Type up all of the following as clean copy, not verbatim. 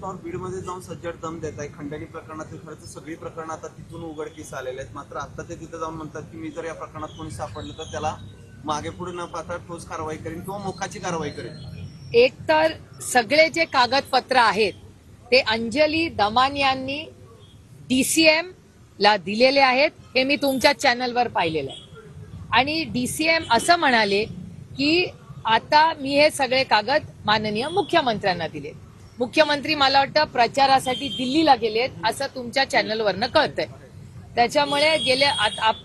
पवार बीडमध्ये जाऊन सज्जड दम देत आहे. खंडणी प्रकरणातील खर्च सगळी प्रकरणं आता तिथून उघडकीस आलेले आहेत. मात्र आता ते तिथे जाऊन म्हणतात की मी जर या प्रकरणात कोणी सापडलं तर त्याला मागे पुढे न पाहता ठोस कारवाई करेन किंवा मोकाची कारवाई करेन. एक तर सगळे जे कागदपत्र आहेत ते अंजली दमानी यांनी DCM ला दिलेले आहेत. हे मी तुमच्या चॅनलवर पाहिलेलं आहे. आणि DCM असं म्हणाले की आता मी हे सगळे कागद माननीय मुख्यमंत्र्यांना दिले. मुख्यमंत्री मला वाटतं प्रचारासाठी दिल्लीला गेलेत असं तुमच्या चॅनलवरनं कळतंय. त्याच्यामुळे गेले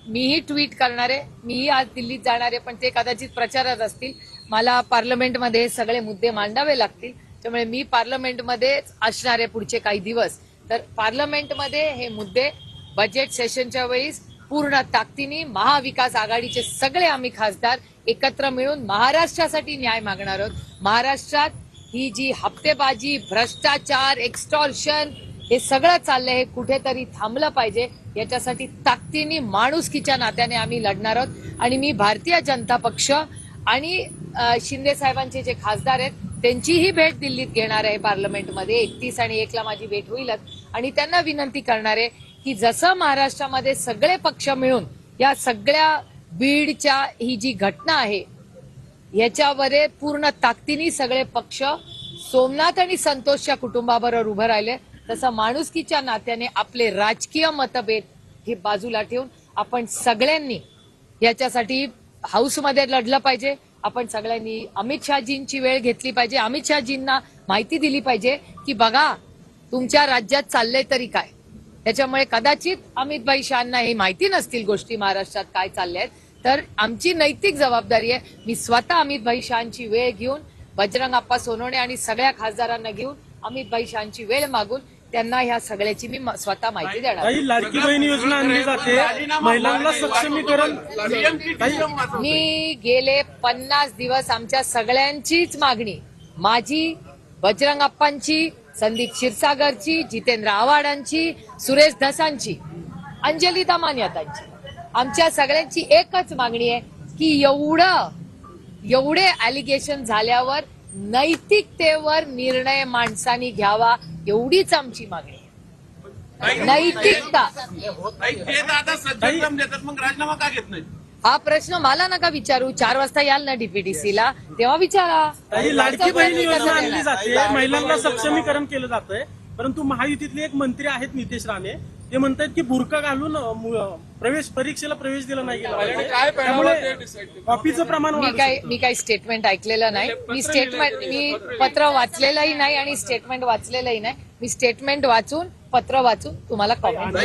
मीही ट्विट करणार आहे, मीही आज दिल्लीत जाणार आहे, पण ते कदाचित प्रचारात असतील. मला पार्लमेंटमध्ये हे सगळे मुद्दे मांडावे लागतील. त्यामुळे मी पार्लमेंटमध्येच असणार आहे पुढचे काही दिवस. तर पार्लमेंटमध्ये हे मुद्दे बजेट सेशनच्या वेळीस पूर्ण ताकदीने महाविकास आघाडीचे सगळे आम्ही खासदार एकत्र मिळून महाराष्ट्रासाठी न्याय मागणार आहोत. महाराष्ट्रात ही जी हप्तेबाजी, भ्रष्टाचार, एक्स्टॉर्शन हे सगळं चाललंय, हे कुठेतरी थांबलं पाहिजे. याच्यासाठी ताकदीने माणुसकीच्या नात्याने आम्ही लढणार आहोत. आणि मी भारतीय जनता पक्ष आणि शिंदे साहेबांचे जे खासदार आहेत त्यांचीही भेट दिल्लीत घेणार आहे पार्लमेंटमध्ये. 31 आणि 1 ला माझी भेट होईलच. आणि त्यांना विनंती करणार आहे की जसं महाराष्ट्रामध्ये सगळे पक्ष मिळून या सगळ्या बीडच्या ही जी घटना आहे याच्यावर पूर्ण ताकदीने सगळे पक्ष सोमनाथ आणि संतोषच्या कुटुंबाबरोबर उभं राहिले, तसं माणुसकीच्या नात्याने आपले राजकीय मतभेद हे बाजूला ठेवून आपण सगळ्यांनी याच्यासाठी हाऊसमध्ये लढलं पाहिजे. आपण सगळ्यांनी अमित शहाजींची वेळ घेतली पाहिजे. अमित शहाजींना माहिती दिली पाहिजे की बघा तुमच्या राज्यात चाललंय तरी काय. त्याच्यामुळे कदाचित अमितभाई शहांना हे माहिती नसतील गोष्टी महाराष्ट्रात काय चालल्या आहेत. तर आमची नैतिक जबाबदारी आहे. मी स्वतः अमितभाई शहांची वेळ घेऊन, बजरंग अप्पा सोनवणे आणि सगळ्या खासदारांना घेऊन अमितभाई शहांची वेळ मागून त्यांना ह्या सगळ्याची मी स्वतः माहिती देणार. लाडकी बहीण योजना आणली जाते, महिलांना सक्षमीकरण. मी गेले 50 दिवस आमच्या सगळ्यांचीच मागणी, माझी, बजरंग अप्पांची, संदीप क्षीरसागरची, जितेंद्र आव्हाडांची, सुरेश धसांची, अंजली दमानियांची, आमच्या सगळ्यांची एकच मागणी आहे की एवढे अलिगेशन झाल्यावर नैतिकतेवर निर्णय माणसांनी घ्यावा, एवढीच आमची मागणी आहे. नैतिकता. मग राजीनामा का घेत नाही हा प्रश्न मला नका विचारू. 4 वाजता याल ना DPDCला, तेव्हा विचारा. लाडकी बहीण योजना आणली जाते, महिलांना सक्षमीकरण केलं जातंय, परंतु महायुतीतले एक मंत्री आहेत नितेश राणे, ते म्हणतात की बुरका घालून परीक्षेला प्रवेश दिला नाही गेला, त्यामुळे कॉपीचं प्रमाण. मी काही स्टेटमेंट ऐकलेलं नाही. मी पत्र वाचलेलंही नाही आणि स्टेटमेंट वाचलेलंही नाही. मी स्टेटमेंट वाचून, पत्र वाचून तुम्हाला कॉमेंट